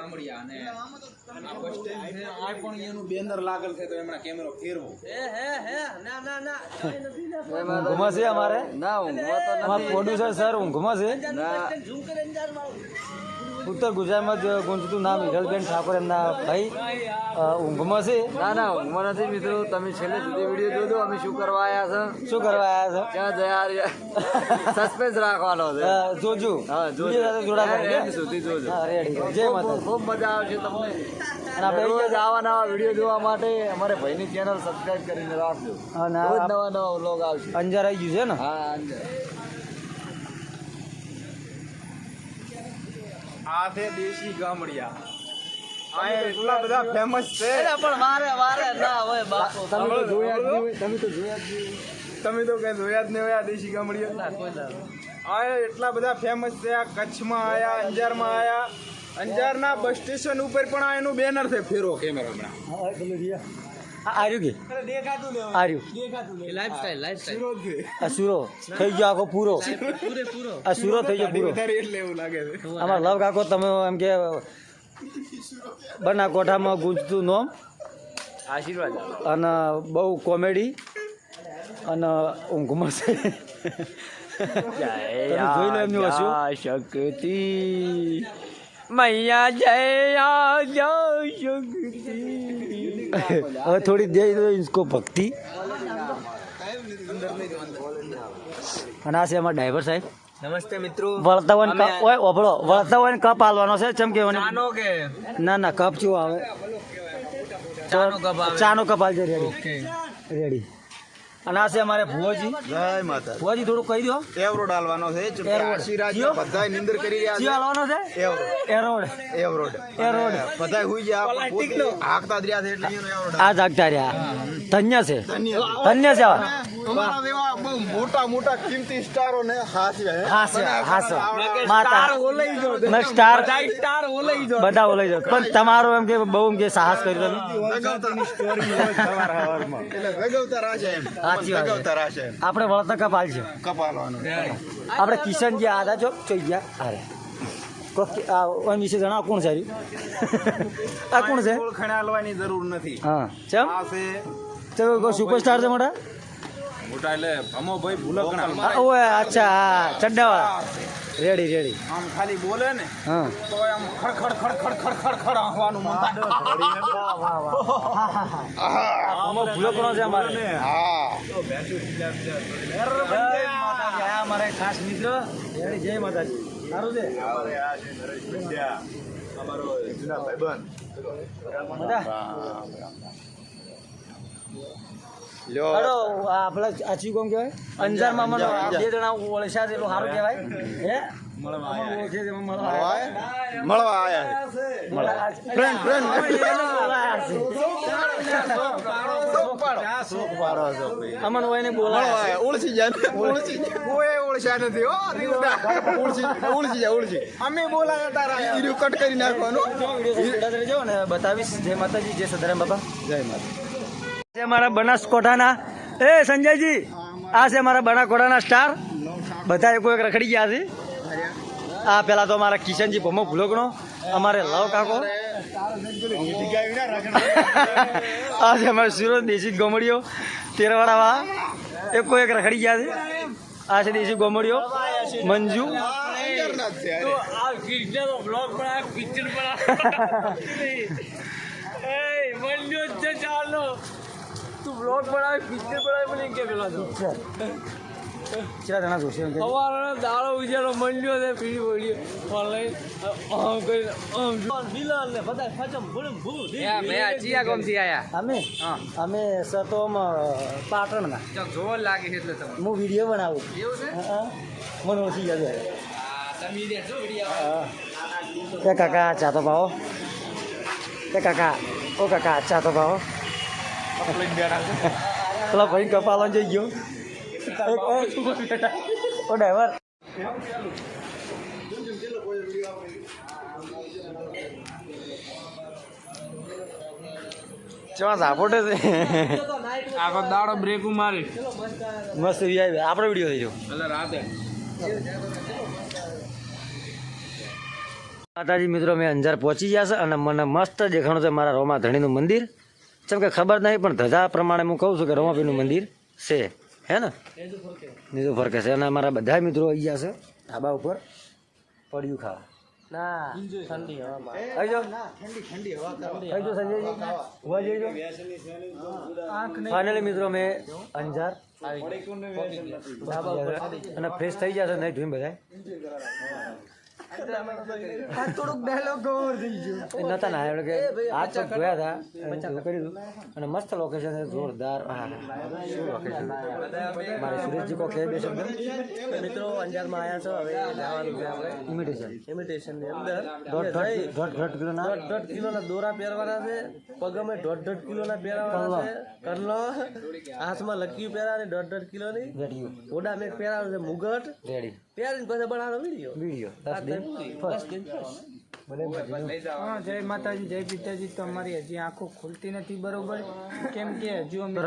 ગામડિયા અને આ bus stand છે આ પણ એનું બેનર લાગેલ છે તો એમણે કેમેરો ફેરવો ના ઊંઘમાં છે અમારે ના ઊંઘમાં તો નથી પ્રોડ્યુસર સર ઊંઘમાં છે ઉત્તર ગુજરાતમાં જ ગુંજતું નામ હિરલબેન ઠાકોર એમના ભાઈ ઊંઘમાં છે ના ઊંઘમાં નથી મિત્રો તમે છેલ્લે સુધી વિડીયો જોજો અમે શું કરવા આવ્યા છે ક્યાં જયા સસ્પેન્સ રાખવાનો છે જોજો હા જોજો જોડા સુધી જોજો રેડી જય માતા ખૂબ મજા આવશે તમને અને આપણે રોજ આવા નવા વિડીયો જોવા માટે અમારે ભાઈની ચેનલ સબસ્ક્રાઇબ કરીને રાખજો અને રોજ નવા નવા વ્લોગ આવશે અંજાર આવી ગયું છે ને હા અંજાર આ છે દેશી ગામડિયા આ એટલા બધા ફેમસ છે પણ વારે ના હોય બાપુ તમે તો જોયા જ તમે તો કઈ જોયા જ નહીં હોય આ દેશી ગામડિયા આ એટલા બધા ફેમસ છે આ કચ્છમાં આયા અંજારમાં આયા અંજારના બસ સ્ટેશન ઉપર પણ આ એનું બેનર છે ફેરો કેમેરા હમણાં આર્યું કે આર્યું સુરો થઈ ગયો આખો પૂરો આ સુરો થઈ ગયો પૂરો એટલે એવું લાગે છે અમારા લવ કાકો તમે એમ કે બનાસકાંઠામાં ગુંજતું નોમ આશીર્વાદ અને બહુ કોમેડી અને ઊંઘમાં છે જોઈ લો એમની વસ્તુ શક્તિ મૈયા જય શક્તિ હવે થોડી દે દો ઇસકો ભક્તિ અને આ છે અમારા ડ્રાઈવર સાહેબ નમસ્તે મિત્રો વળતાવન કપ ઓય ઓભળો વળતાવન કપ આલવાનો છે ચમ કેવાની ના કપ શું આવે ચાનો કપ આલજે રેડી અને આ છે અમારે ભુવાજી જય માતા ભુવાજી થોડું કહી દો એવરો ડાલવાનો છે આશીર્વાદ બધાય નિંદર કરી રહ્યા છે આલવાનો છે એવરોડ બધાય હુઈ ગયા હાકતા રહ્યા છે એટલે એનો એવરો આ જાગતા રહ્યા ધન્ય છે અમારા જેવા બહુ મોટા કિંમતી સ્ટારો ને હાસ માતા સ્ટાર બધા ઓલાઈ જાવ પણ તમારો એમ કે બહુ એમ કે સાહસ કર્યું તમે આપણે વળતા કપાલ છે આપણે કિશનજી આદા ચોક ચોઈ ગયા અરે વિશે જણાવો કોણ છે આ કોણ છે ખણાલવાની જરૂર નથી હા ચમ સુપરસ્ટાર છે મોટા એટલે ભમોભાઈ ભૂલકણા ઓય અચ્છા હા ચડ્ડાવાળા રેડી આમ ખાલી બોલે ને હા તો આમ ખડ આવવાનું મન ભૂલકણો છે અમારે હા અમારે ખાસ મિત્ર રેડી જય માતાજી સારું છે અમારો જૂના ભાઈબંધ આપડે આચી કોમ કહેવાય અંજારમાં મને બે જણા ઓળખ્યા છે એટલું સારું કહેવાય હે મળવા આયા અમન હોય ને બોલાય ઓળખી જાય કોઈ ઓળખ્યા નથી ઓળખી અમે બોલાયા તારા વિડિયો કટ કરી નાખવાનો જો ને બતાવીશ જય માતાજી જય સદારામ બાપા જય માતા અમારા બનાસકાંઠાના એ સંજયજી આ છે અમારા બનાસકાંઠાના સ્ટાર બધા એક રખડી ગયા છે આ પેલા તો અમારા કિશનજી ભમો ભૂલકણો અમારે લવ કાકો આ છે અમારે સુરત દેશી ગોમડીઓ તેરવાડા એક રખડી ગયા છે આ છે દેશી ગોમડીઓ મંજુ તું બ્લોગ બનાવે પિક્ચર બનાવે મને કે પેલા તો કેટલા જણા જોશે સવારનો દાડો ઉજારો મંડ્યો છે પીડી બોલ્યો ઓનલાઈન અમે સર તો પાટણના જોર લાગે છે એટલે હું વિડીયો બનાવું મને ઓછી યાદ આવે કાકા ચા તો પાવો કાકા ચા તો પાવો પેલા ભાઈ કપાલવા જઈ ગયો ઓ ડ્રાઈવર ચા સાપોટે છે આખો દાડો બ્રેક મારી મસ્ત આપણો વિડીયો થઈ ગયો એટલે રાતે માતાજી મિત્રો મેં અંજાર પહોંચી ગયા છે અને મને મસ્ત દેખાણું છે મારા રોમા ધણીનું મંદિર. જેમ કે ખબર નહીં પણ ધજા પ્રમાણે હું કહું છું કે રોમાપીનું મંદિર છે, હે ને? નીચું ફરકે છે અને અમારા બધા મિત્રો આવી ગયા છે ધાબા ઉપર પડ્યું ખાવા. ફાઇનલી મિત્રો મેં અંજાર અને ફ્રેશ થઈ ગયા છે નહીં ધોઈને બધા થોડુંક ડાયલોગ નતા ના એટલે કે હાથ પગ ધોયા હતા એવું કર્યું હતું અને મસ્ત લોકેશન છે જોરદાર. શું લોકેશન મારે સુરેશજી કો કહે બે શબ્દ મિત્રો અંજારમાં આવ્યા છો, હવે જવાનું છે આપણે ઇમિટેશન ની અંદર. દોઢ કિલોના દોરા પહેરવાના છે, પગમે 1.5 કિલોના પહેરવાના છે, કરલો હાથમાં લકીયું પહેરાવાની 1.5 કિલોની, રેડિયો ઓડા મેક પહેરાવાનું છે, મુગટ રેડી પહેરીને પછી બનાવવાનો વિડીયો. હા, જય માતાજી, જય પિતાજી. તો અમારી હજી આંખો ખુલતી નથી બરોબર, કેમ કે હજુ અમે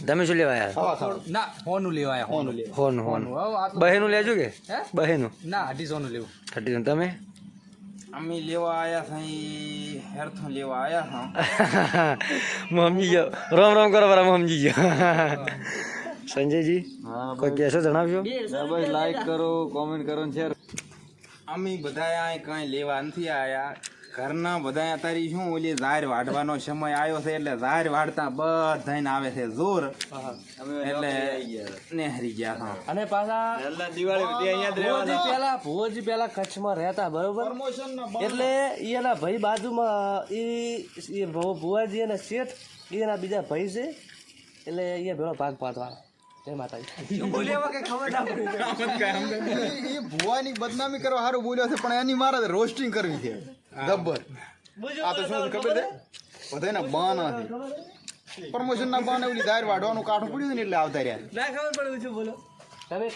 તમે શું લેવા આવ્યા? ના હોનું લેવાય હોનું હોન બહેનું લેજો કે બહેનું ના 250 લેવું. 30. તમે અમે લેવા આયા છે હેરથો લેવા આયા મમ્મી ગયો રામ રામ કરો બરાબર મમ્મી ગયો. સંજયજી કોઈ કહેશો જણાવશો? લાઈક કરો, કોમેન્ટ કરો, શેર. અમે બધા કઈ લેવા નથી આયા, ઘરના બધા અત્યારે શું ઓલી ઝાર વાઢવાનો સમય આવ્યો છે એટલે ઝાર વાઢતા બધાને આવે છે જોર, એટલે નેહરી ગયા. હા, અને પાછા ભુવોજી પેલા કચ્છમાં રહેતા બરોબર, એટલે એના ભાઈ બાજુમાં એ ભુવાજી અને શેઠ એના બીજા ભાઈ છે, એટલે એ ભેળો ભાગ પાડવાનો. જય માતાજી. એ ભુવાની બદનામી કરવા સારું બોલ્યો છે પણ એની મારે રોસ્ટિંગ કરવી છે જબ્બર. આ તો શું ખબર છે બધાના બાના છે, પ્રમોશન ના બાને ઓલી દાર વાઢવાનું કાઠું પડ્યું ને એટલે આવતા રહ્યા. ના ખબર પડે છે, બોલો તમે.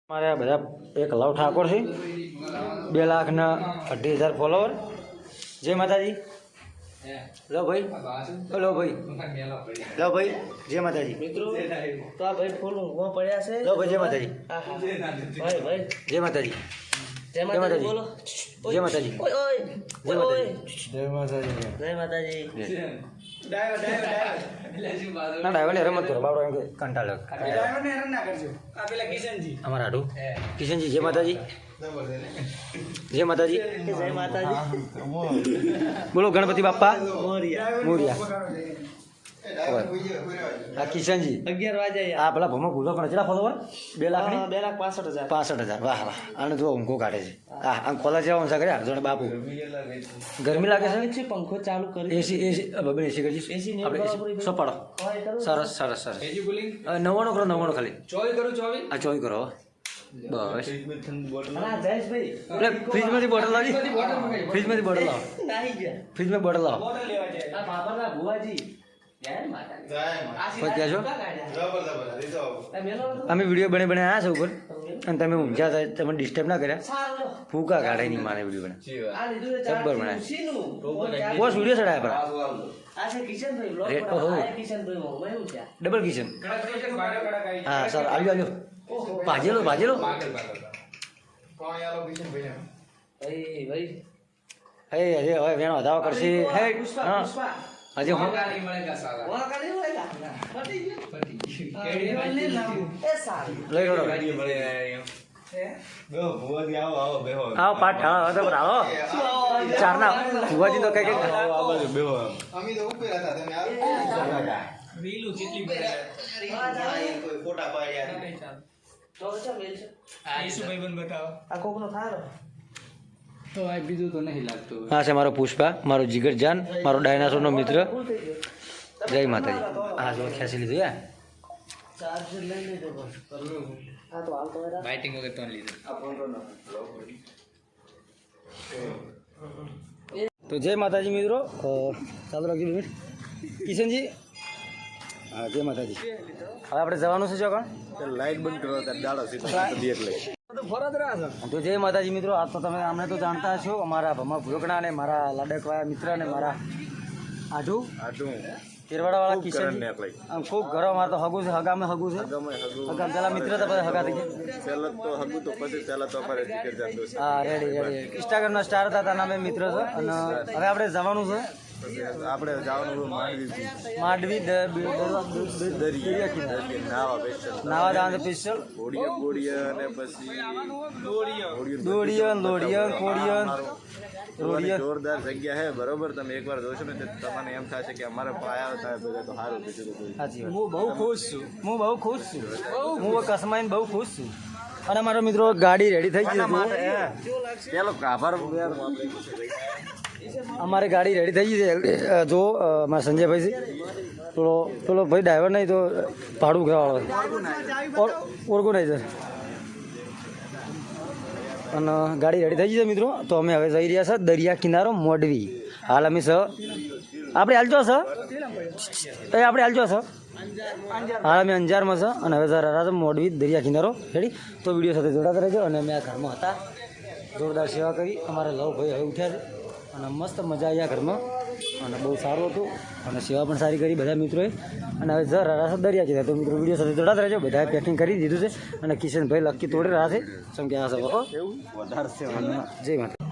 મારે આ બધા એક લવ ઠાકોર છે, 2,28,000 ફોલોવર. જય માતાજી. લો ભાઈ, લો ભાઈ, લો ભાઈ, જય માતાજી. મિત્રો તો આ ભાઈ ફૂલ ઊંઘમાં પડ્યા છે. લો ભાઈ, જય માતાજી. ભાઈ ભાઈ જય માતાજી. જય માતાજી બોલો. જય માતાજી. ઓય ઓય જય માતાજી. જય માતાજી. જય માતાજી. ના ડાયવરને રમત કરો બાબરો એમ કે કંટાળો. અમારા હાડું કિશનજી જય માતાજી. જય માતાજી. જય માતાજી. બોલો ગણપતિ બાપ્પા મોરિયા. મોરિયા. આ કિશનજી 11 વાગે આ પેલા ભમો ભૂલો પણ કેટલા ફોલોવર? 2,65,000. 2,65,000. 65,000. વાહ વાહ. આને જો ઊંઘો કાઢે છે. હા આમ ખોલા જેવા ઊંચા કર્યા જોડે બાપુ. ગરમી લાગે છે? પંખો ચાલુ કરી. એસી બબે એસી કરજી. આપણે એસી સોપાડો. સરસ સરસ સરસ. 99 કરો 99 ખાલી. 24 કરો 24. આ 24 કરો. બસ. જયેશભાઈ એટલે ફ્રીજમાંથી બોટલ લાવી. ફ્રીજમાંથી બોટલ લાવો. નાહી ગયા. ફ્રીજમાં બોટલ લાવો. આ બાપાના ભુવાજી. જય માતાજી. કોઈ કહેશો? અમે વિડીયો બને આવ્યા છે ઉપર અને તમે ઊંઝા થાય તમે ડિસ્ટર્બ ના કર્યા. સારું ફૂકા કાઢે નહીં મારે વિડીયો બને. આ લીધું છે જબ્બર બનાય. ખુશીનું. બસ વિડીયો ચડાયા પર આ છે કિશનભાઈ બ્લોગ રેટ પર. ઓહો. આ કિશનભાઈ મોમાં એવું છે. Double kitchen. હા સર આવ્યો આવ્યો. ભાજેલો ભાજેલો. ભાઈ ભાઈ હે હજે હવે વેણો વધાવો કરશે. હે હા હજે હું ઓળખા નહીં મળેગા. પટી ગયું. એ સારું. લઈ લો આવો પાઠ હા તો આવો ચારના ભુવાજી તો કઈ અમે તો ઉપર હતા તમે ફોટા પાડ્યા. તો છે મેલ છે. આ કોકનો થારો. હા છે મારો પુષ્પા, મારો જીગરજાન, મારો ડાયનાસોરનો મિત્ર. જય માતાજી. હા જો ખેંચી લીધું યાર. ચાર્જર લઈ લીધો બસ. હા તો હાલ તો એરા. બાઇટિંગ વગર તો લીધું. તો જય માતાજી મિત્રો. ચાલુ રાખજો 2 મિનિટ. કિશનજી હા જય માતાજી. હવે આપણે જવાનું છે જો કોણ લાઈટ બંધ કરો ત્યારે દાડો સીધો એટલે તો જય માતાજી મિત્રો. આજ તો તમે અમને તો જાણતા છો અમારા ભમા ભૂલકણા અને મારા લાડકવાયા મિત્ર અને મારા આઢું તેરવાડાવાળા કિશન આમ ખૂબ ઘરો મારે તો હગું છે હગામે હગું છે હગામ પેલા મિત્ર હતા બધા હગા થઈ ગયા પહેલા તો હગું તો પછી પહેલા તો અમારે જીગર જાતો છે. હા રેડી ઇન્સ્ટાગ્રામના સ્ટાર હતા તાના અમે મિત્ર છે અને હવે આપણે જવાનું છે પછી આપણે જવાનું માંડવી દરિયા કિનારે નાવા બેસશે. નાવા જવાનું પિસ્તોલ બોડિયા અને પછી દોડિયન કોડિયન રોડિયા જોરદાર જગ્યા હે બરોબર. તમે એકવાર જોશો ને તો તમને એમ થશે કે અમારે પણ આયા થાય બધા તો સારું બીજું તો કોઈ. સાચી વાત હું બહુ ખુશ છું હું કસમાઈને બહુ ખુશ છું. અને મારો મિત્રો ગાડી રેડી થઈ ગઈ છે પેલો આભાર અમારી ગાડી રેડી થઈ ગઈ છે જો મારા સંજયભાઈ છે પેલો ભાઈ ડ્રાઈવર નહીં તો ભાડું કહેવાળો ઓર્ગેનાઇઝર અને ગાડી રેડી થઈ ગઈ છે મિત્રો. તો અમે હવે જઈ રહ્યા છે દરિયા કિનારો મોડવી. હાલ અમે આપણે હાલજો આપણે હાલજો હાલ અમે અંજારમાં છે અને હવે જરા મોડવી દરિયા કિનારો રેડી. તો વિડીયો સાથે જોડાતા રહેજો. અને અમે આ ઘરમાં હતા જોરદાર સેવા કરી. અમારા લવ ભાઈ હવે ઉઠ્યા છે અને મસ્ત મજા આવી આ ઘરમાં અને બહુ સારું હતું અને સેવા પણ સારી કરી બધા મિત્રોએ. અને હવે જરા દરિયા કિનારે તો મિત્રો વિડીયો સાથે જોડાતા રહેજો. બધાએ પેકિંગ કરી દીધું છે અને કિશનભાઈ લક્કી તોડી રહ્યા છે સમક્યા છે વધારે છે. જય માતા.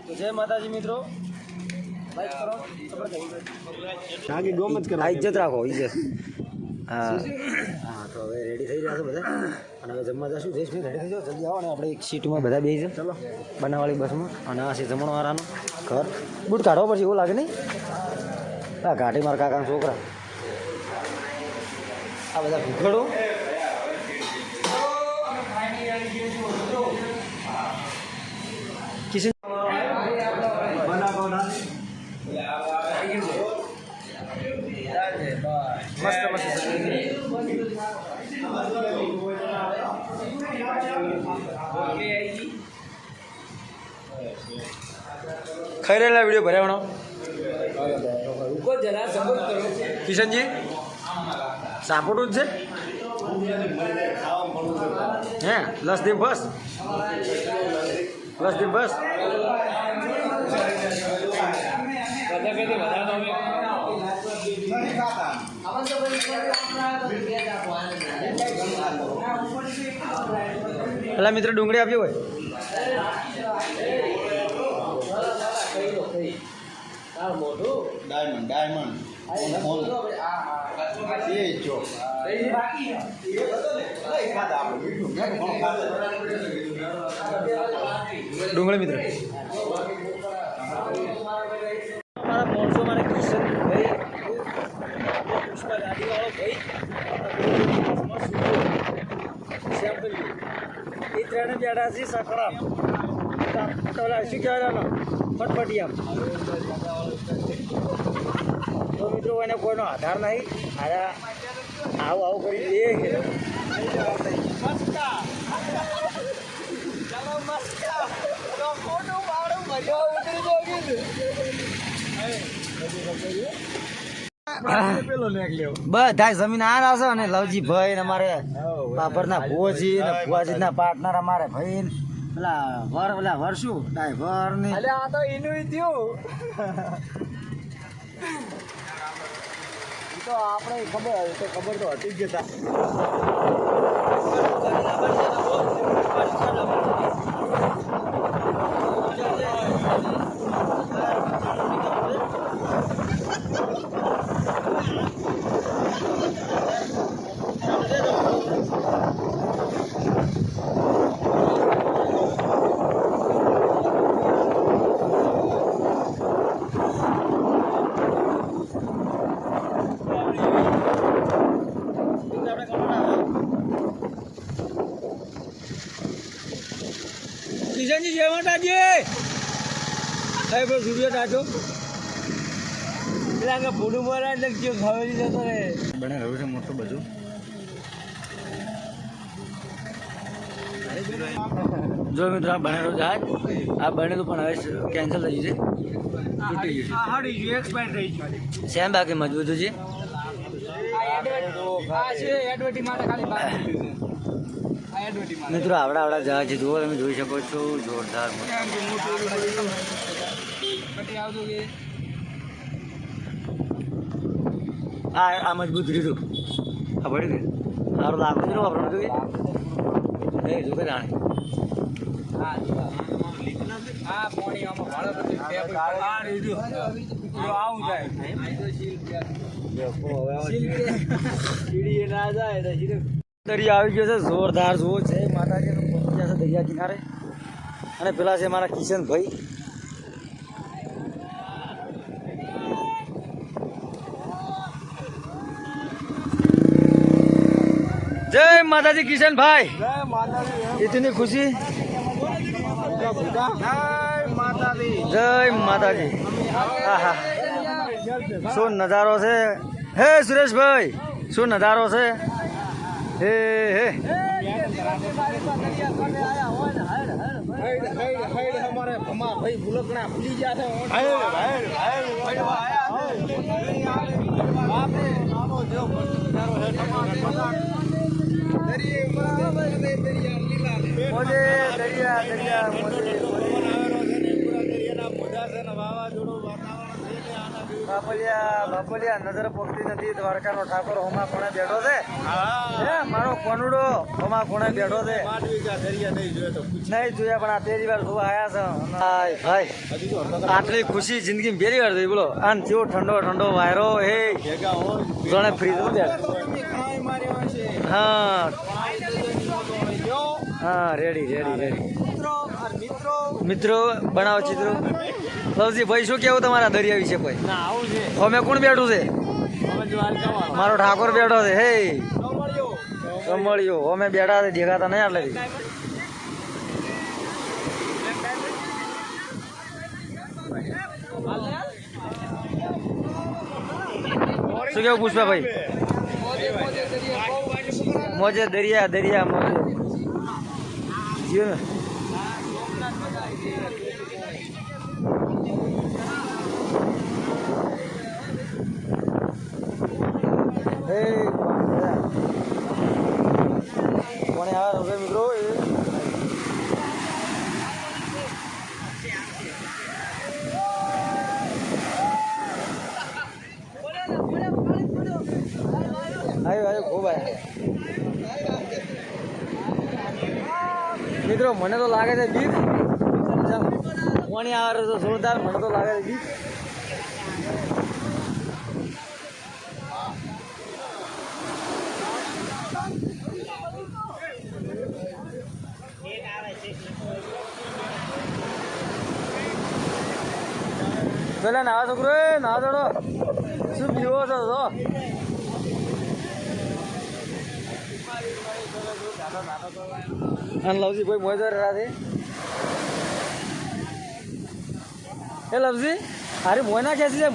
તો જય માતાજી મિત્રો. લાઈક કરો, ઇજ્જત રાખો ઇજ્જત. હા તો હવે રેડી થઈ ગયા છે બધા અને હવે જમવા જશું. જઈશું રેડી થઈ જાઓ જલ્દી આવો ને આપણે એક સીટમાં બધા બેસી જાઓ ચલો બનાવાળી બસમાં. અને આ છે જમણવાળાનું ઘર. બૂટ કાઢવો પડશે એવું લાગે નહીં? આ ઘાટી મારા કાકાના છોકરા આ બધા ભૂખડો કિશન મસ્ત ખાઈ રહેલા વિડીયો ભર્યાવાનો કિશનજી સાપોટું જ છે હે લસ દી બસ પેલા મિત્ર ડુંગળી આપ્યો હોય ડાયમંડ ડુંગળી મિત્ર મારા મોણસો મારે કિશન ભાઈ પુષ્પા ગાડીવાળો ભાઈ એ ત્રણે બેઠા છે સકડા શું કહેવાય ફટફટિયા. તો મિત્રો એને કોઈનો આધાર નહીં. આવું કરી દે બધા જમીન આ આવશે અને લવજી ભાઈ ને અમારે બાપરના ભુવાજી ને ભુવાજી ના પાર્ટનર અમારે ભાઈ પેલા વર્ષું ડ્રાઈવર ને આ તો એનું થયું તો આપણે ખબર તો હતી જ જતા. કિશનજી જય માતાજી કઈ બસ વિડીયો નાખો પેલા કે ફોટો મારા એટલે કયો ખાવેલી જતો રે બને રહ્યું છે મોટું બધું જો મિત્રો આ બનેલું જહાજ આ બનેલું પણ હવે કેન્સલ થઈ ગયું છે તૂટી ગયું છે સેમ બાકી મજબૂત છે મિત્રો આવડા જહાજ જુઓ તમે જોઈ શકો છો જોરદાર આ મજબૂત કીધું આ પડી ગયું સારું લાગુ જ વાપરવાનું હતું એ જો કે જાણે દરિયા આવી ગયો છે જોરદાર જુઓ છે માતાજીનો પહોંચી જશે દરિયા કિનારે અને પેલા છે મારા કિશનભાઈ જય માતાજી કિશનભાઈ इतनी खुशी જય માતાજી આહા શું નજારો છે હે સુરેશભાઈ શું નજારો છે હે હે हमारे भाई भूलकना भूली जाते મોજે દરિયા દરિયા બાપલિયા નજર પોકતી નથી દ્વારકાનો ઠાકોર હોમા કોણે બેઠો છે હે મારો કોનુડો હોમા કોણે બેઠો છે નહીં જોયા પણ આ પહેલી વાર જોવા આયા છે ભાઈ આટલી ખુશી જિંદગી પહેલી વાર જોઈ બોલો આમ કેવો ઠંડો ઠંડો વાયરો હે જોણે ફ્રીજ હા હા રેડી મિત્રો બનાવો ચિત્રો લવજી ભાઈ શું કેવું તમારા દરિયા વિશે ભાઈ અમે કોણ બેઠું છે મારો ઠાકોર બેઠો છે હે કમળિયો અમે બેઠા છે દેખાતા નહીં આટલે શું કેવું પુષ્પાભાઈ મોજે દરિયા મોજે જીઓ ને કોને આ હવે મિત્રો આવ્યો ખૂબ મિત્રો મને તો લાગે છે બીક કોની આવે તો જોરદાર મને તો લાગે છે બીક પેલા ના છોકરો ના દડો શું પીવો છો તો લવજી ભાઈ મોજ રાધે એ લવજી અરે મોય ના ખેંચી છે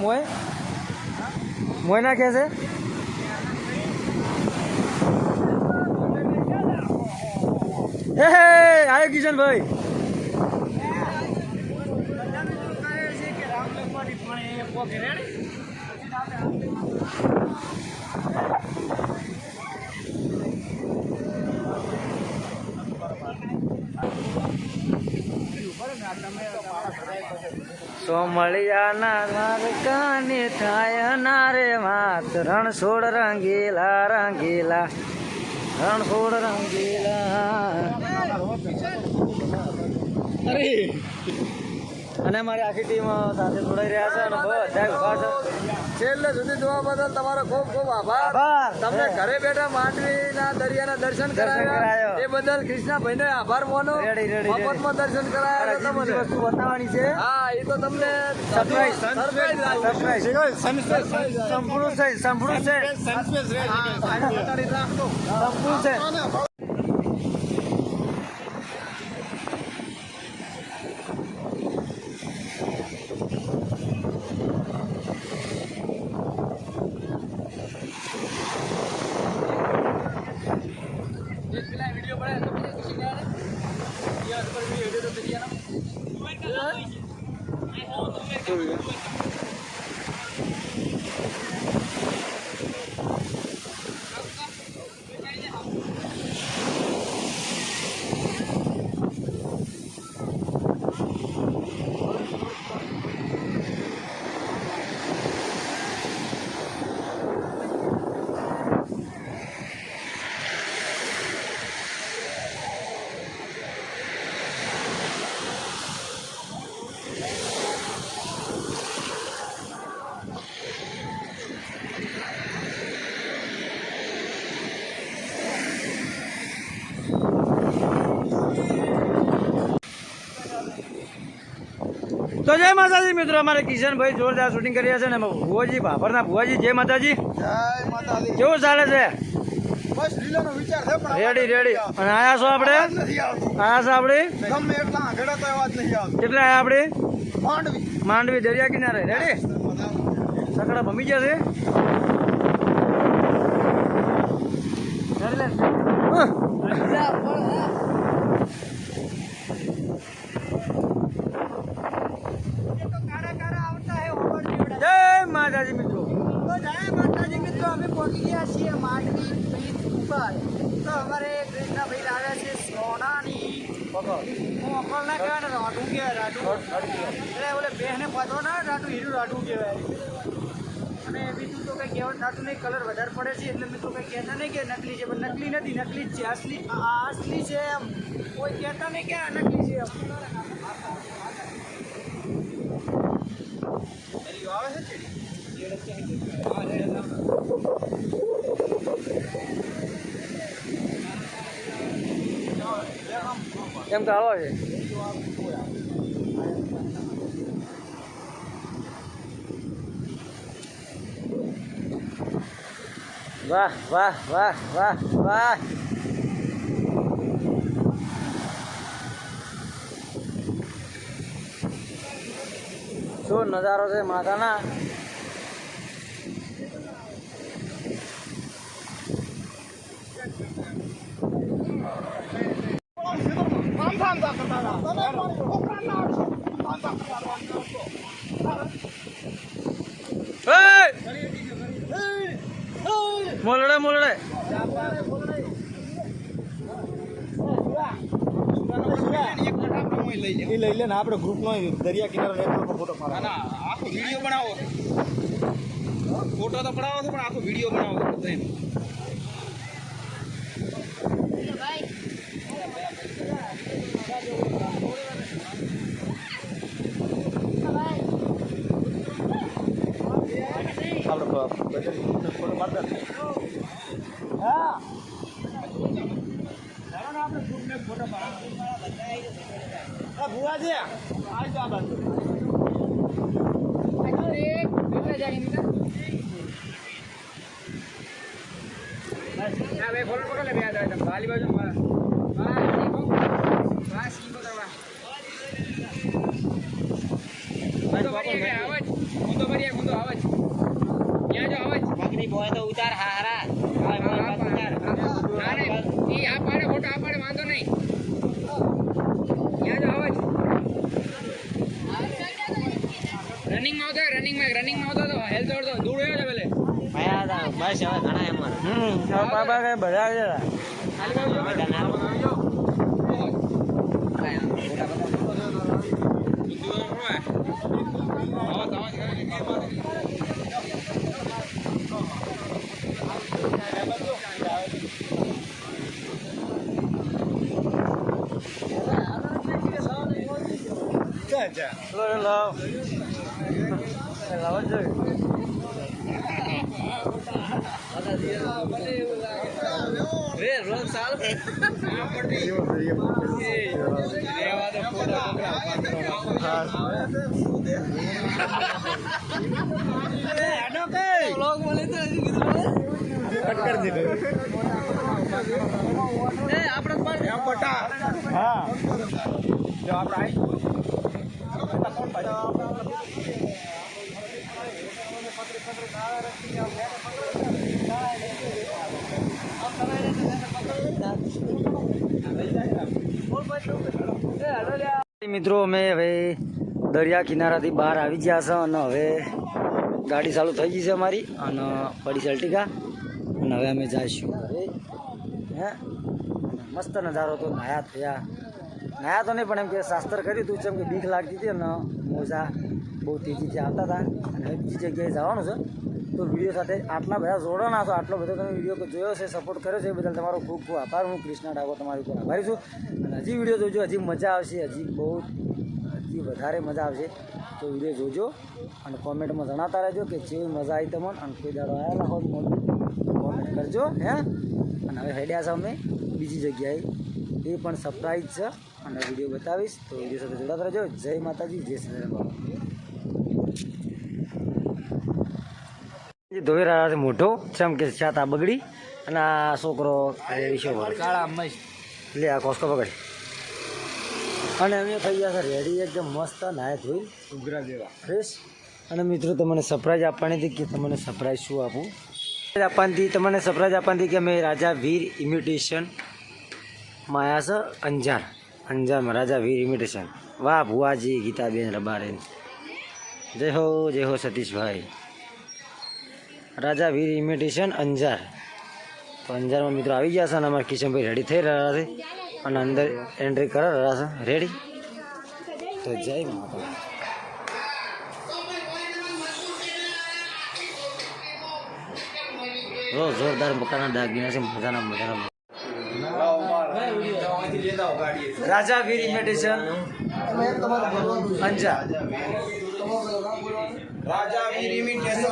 મોય ના ખેંચે હે આવ્યો કિશનભાઈ સોમળિયાના દ્વારકાને થાય નારે માત રણછોડ રંગીલા રણછોડ રંગીલા અરે અને મારી આખી ટીમ સાથે જોડાઈ રહ્યા છે અને બધા ઉભા છે છેલ્લે સુધી જોવા બદલ તમારો ખૂબ ખૂબ આભાર તમને ઘરે બેઠા માંડવીના દરિયાના દર્શન કરાયા એ બદલ કૃષ્ણાભાઈને આભાર માનો મફતમાં દર્શન કરાયા તમને વસ્તુ બતાવવાની છે હા એ તો તમને સંપૂર્ણ છે તો જય માતાજી મિત્રો, અમારે કિશનભાઈ જોરદાર શૂટિંગ કરી રહ્યા છે ને ભુવાજી ભાભરના ભુવાજી. જય માતાજી. જય માતાજી. કેવું ચાલે છે? બસ લીલાનો વિચાર છે પણ રેડી રેડી. અને આયા છો આપણે? નથી આવતો. આયા છો આપણે? ગમે એટલા આંગળા તો અવાજ નહીં આવતો. કેટલે આયા આપણે? માંડવી. માંડવી દરિયા કિનારે. રેડી? સકડા ભમી ગયા છે. જય માતાજી મિત્રો. તો જય માતાજી મિત્રો, અમે પહોંચી ગયા છીએ માંડવી બ્રિજ ઉપર. તો અમારે કૃષ્ણભાઈ લાવ્યા છે સોનાની મોકલ ના કહેવાય ને, રાઢું કહેવાય. રાઢું એટલે ઓલે બેહને પાછો ના રાઢું, હીરું રાઢું કહેવાય. અને બીજું તો કંઈ કહેવાનું થતું નહીં, કલર વધારે પડે છે એટલે મિત્રો કંઈ કહેતા નહીં કે નકલી છે, પણ નકલી નથી, નકલી જ છે. અસલી અસલી છે એમ કોઈ કહેતા નહીં કે આ નકલી છે એમ. કેમ કાળો છે? વાહ વાહ વાહ વાહ વાહ. શું નજારો છે માતાના. મોલડે મોલડે. લઈ લે ને આપણે ગ્રુપનો દરિયા કિનારે નેટવર્કનો ફોટો પાડો. આખો વિડીયો બનાવો. ફોટો તો પડાવો છો પણ આખો વિડીયો બનાવો. રનિંગમાં આવતો તો હેલ્થ દોડતો દૂર આવ્યો છે પેલે. બસ હવે ઘણા એમ બાબા કઈ બધા મિત્રો અમે હવે દરિયા કિનારાથી બહાર આવી ગયા છે અને હવે ગાડી ચાલુ થઈ ગઈ છે અમારી અને પડી છે અલ્ટિકા અને હવે અમે જઈશું ઘરે હે મસ્ત નજારો તો નાયા તો નહીં પણ એમ કે શાસ્ત્ર કર્યું હતું જેમ કે બીક લાગતી હતી અને મોજા બહુ તેજીથી આવતા હતા અને હવે બીજી જગ્યાએ જવાનું છે તો વિડીયો સાથે આટલા બધા જોડાના છો આટલો બધો તમે વિડીયો જોયો છે સપોર્ટ કર્યો છે એ બદલ તમારો ખૂબ ખૂબ આભાર હું કૃષ્ણા ડાકોર તમારી ઉપર આભારી છું અને હજી વિડીયો જોજો હજી મજા આવશે હજી વધારે મજા આવશે તો વિડીયો જોજો અને કોમેન્ટમાં જણાવતા રહેજો કે જેવી મજા આવી તમને અને કોઈ દાડો આવેલા હોય કોમેન્ટ કરજો હે અને હવે હેડ્યા છે અમે બીજી જગ્યાએ એ પણ સરપ્રાઈઝ છે અને વિડીયો બતાવીશ તો વિડીયો સાથે જોડાતા રહેજો જય માતાજી જય શ્રી બાબા ધોઈ રહ્યા છે મોટો ચમ કે છાતા બગડી અને આ છોકરો વિશે લે આ કોસ્કો પકડ અને અમે થઈ ગયા છે રેડી એકદમ મસ્ત નાય ધોઈ ઉઘરા જેવા ફ્રેશ અને મિત્રો તમને સરપ્રાઈઝ આપવાની હતી કે તમને સરપ્રાઈઝ શું આપું તમને સરપ્રાઈઝ આપવાની કે અમે રાજા વીર ઇમિટેશનમાં આવ્યા છે અંજારમાં રાજા વીર ઇમિટેશન વાહ ભુવાજી ગીતાબેન રબારેન જય હો સતીશભાઈ રાજા વીર ઇમિટેશન અંજાર તો અંજારમાં મિત્રો આવી ગયા છે અને અમારા કિશનભાઈ રેડી થઈ રહ્યા છે અને અંદર એન્ટ્રી કરી રહ્યા છે રેડી તો જય માતા જોરદાર મકાના દાગીના છે મજાના રાજા વીર ઇમિટેશન અંજાર રાજા વીર ઇમિટેશન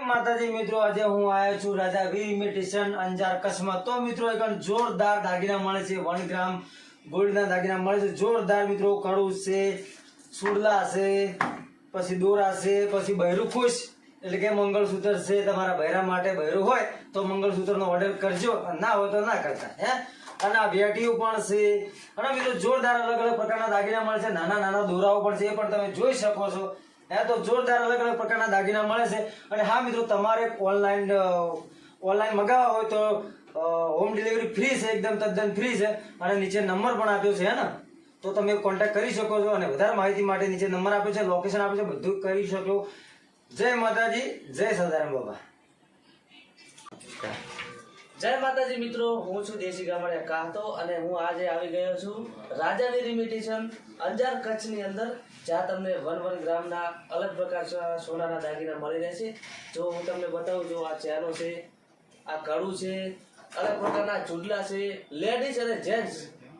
માતાજી મિત્રો આજે હું આવ્યો છું રાજા વીર ઇમિટેશન અંજાર કચ્છમાં તો મિત્રો એક જોરદાર દાગીના મળે છે 1 ગ્રામ ગોલ્ડના દાગીના મળે છે જોરદાર મિત્રો કડું છે સુડલા છે પછી દોરા છે પછી બહેરું ખુશ એટલે કે મંગળસૂત્ર છે તમારા બહેરા માટે બહેરું હોય તો મંગળસૂત્રનો ઓર્ડર કરજો ના હોય તો ના કરતા હે અને આ વેટીઓ પણ છે અને મિત્રો જોરદાર અલગ અલગ પ્રકારના દાગીના મળે છે નાના દોરાઓ પણ છે એ પણ તમે જોઈ શકો છો હે તો જોરદાર અલગ અલગ પ્રકારના દાગીના મળે છે અને હા મિત્રો તમારે ઓનલાઈન મગાવવા હોય તો હોમ ડિલિવરી ફ્રી છે એકદમ તદ્દન ફ્રી છે અને નીચે નંબર પણ આપ્યો છે હે ને તો તમે કોન્ટેક્ટ કરી શકો છો અને વધારે માહિતી માટે નીચે નંબર આપ્યો છે લોકેશન આપ્યું છે બધું કરી શકો જય માતાજી જય સદારામ બાબા જય માતાજી મિત્રો હું છું દેશી ગામડિયા કાહતો અને હું આજે આવી ગયો છું રાજા વીર ઇમિટેશન અંજાર કચ્છની અંદર જ્યાં તમને 1 ગ્રામના અલગ પ્રકારના સોનાના દાગીના મળી રહેશે જો હું તમને બતાવું જો આ ચેનો છે આ કડું છે અલગ પ્રકારના ચૂડલા છે લેડીઝ અને જેન્ટ્સ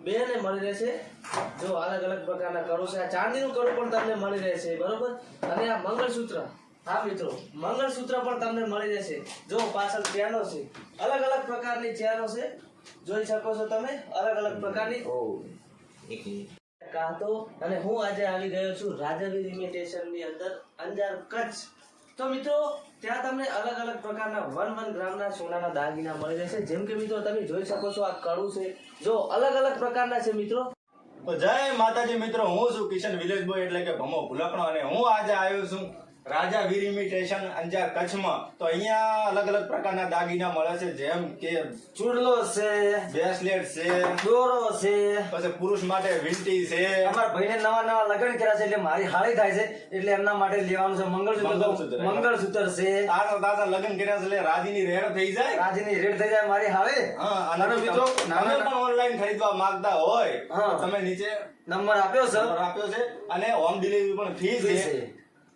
બેને મળી રહેશે જો અલગ અલગ પ્રકારના કડું છે આ ચાંદીનું કડું પણ તમને મળી રહેશે બરોબર અને આ મંગળસૂત્ર હા મિત્રો મંગળસૂત્ર પણ તમને મળી રહેશે જો પાછળ ચેનો છે અલગ અલગ પ્રકારની ચેનો છે જોઈ શકો છો તમે અલગ અલગ પ્રકારની કાહતો અને હું આજે આવી ગયો છું રાજા વીર ઇમિટેશનની અંદર અંજાર કચ્છ તો મિત્રો ત્યાં તમને અલગ અલગ પ્રકારના 1 ગ્રામના સોનાના દાગીના મળી રહેશે જેમ કે મિત્રો તમે જોઈ શકો છો આ કડું છે જો અલગ અલગ પ્રકારના છે મિત્રો તો જય માતાજી મિત્રો હું છું કિશન વિલેજ બોય એટલે કે ભમો ભુલકણો અને હું આજે આવ્યો છું રાજા વીર ઇમિટેશન અંજાર કચ્છમાં તો અહીંયા અલગ અલગ પ્રકારના દાગીના મળે છે જેમ કે ચૂડલો છે બ્રેસલેટ છે દોરો છે પછી પુરુષ માટે વીંટી છે અમારા ભાઈને નવા લગ્ન કર્યા છે એટલે મારી હાળી થાય છે એટલે એમના માટે લેવાનું છે મંગળસૂત્ર છે તાજા લગ્ન કર્યા છે એટલે રાજીની રેડ થઈ જાય મારી હાળે અને મિત્રો તમે પણ ઓનલાઈન ખરીદવા માંગતા હોય તો તમે નીચે નંબર આપ્યો છે અને હોમ ડિલિવરી પણ ફ્રી છે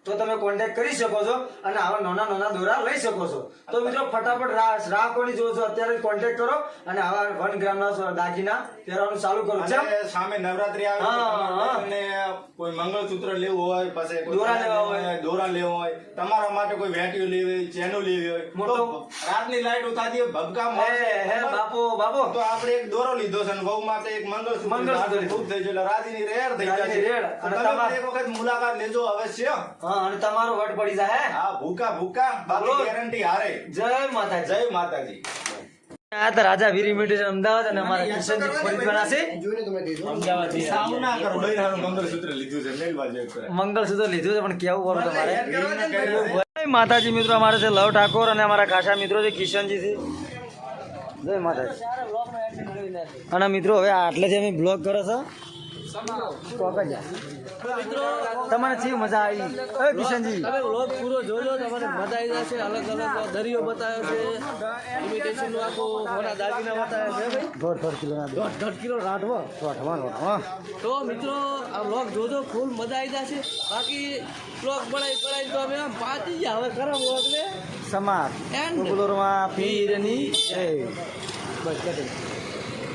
તો તમે કોન્ટેક્ટ કરી શકો છો અને આવા નાના દોરા લઈ શકો છો તો મિત્રો ફટાફટ રાહ કોની જોવો છો અત્યારે કોન્ટેક્ટ કરો અને આવા 1 ગ્રામના દાગીના પહેરવાનું ચાલુ કરો સામે નવરાત્રી આવે અને કોઈ મંગળસૂત્ર લેવું હોય પછી દોરા લેવા હોય તમારા માટે કોઈ વેટીઓ લેવી હોય ચેનો લેવી હોય મોટો રાતની લાઈટ ઉતારી દે ભબકા બાપો તો આપણે એક દોરો લીધો છે અને વહુ માટે એક મંગળસૂત્ર ખૂબ થઈ ગયો રાજીની રેડ થઈ જાય અને તમારે એક વખત મુલાકાત લેજો અવશ્ય અને તમારો વટ પડી જાય હા ભૂકા બાકી ગેરંટી હારે જય માતાજી આ તો રાજા વીર ઇમિટેશન અમદાવાદ અને અમારા કિશનજી ફરીદવાળા છે મંગળસૂત્ર લીધું છે પણ કેવું કરું તમારે માતાજી મિત્રો, અમારે છે લવ ઠાકોર અને અમારા ખાસા મિત્રો છે કિશનજી છે. જય માતાજી. અને મિત્રો હવે આટલેથી અમે બ્લોગ કરો છો. તમને કેવી મજા આવી કિશનજી? તમે વ્લોગ પૂરો જોજો, તમારે મજા આવી જશે. અલગ અલગ દરિયો બતાવ્યો છે, ઇમિટેશન નું આખું મોટા દાગીના બતાવ્યા છે ભાઈ. 1.5 કિલો ના 1.5 કિલો રાઠવો. તો મિત્રો આ વ્લોગ જોજો, ફૂલ મજા આવી જશે. બાકી વ્લોગ બનાવી તો અમે આમ પાછી ગયા. હવે ખરા વ્લોગ ને સમાર એન્ડ ફૂલોરમાં પીરની જય. બસ કટી.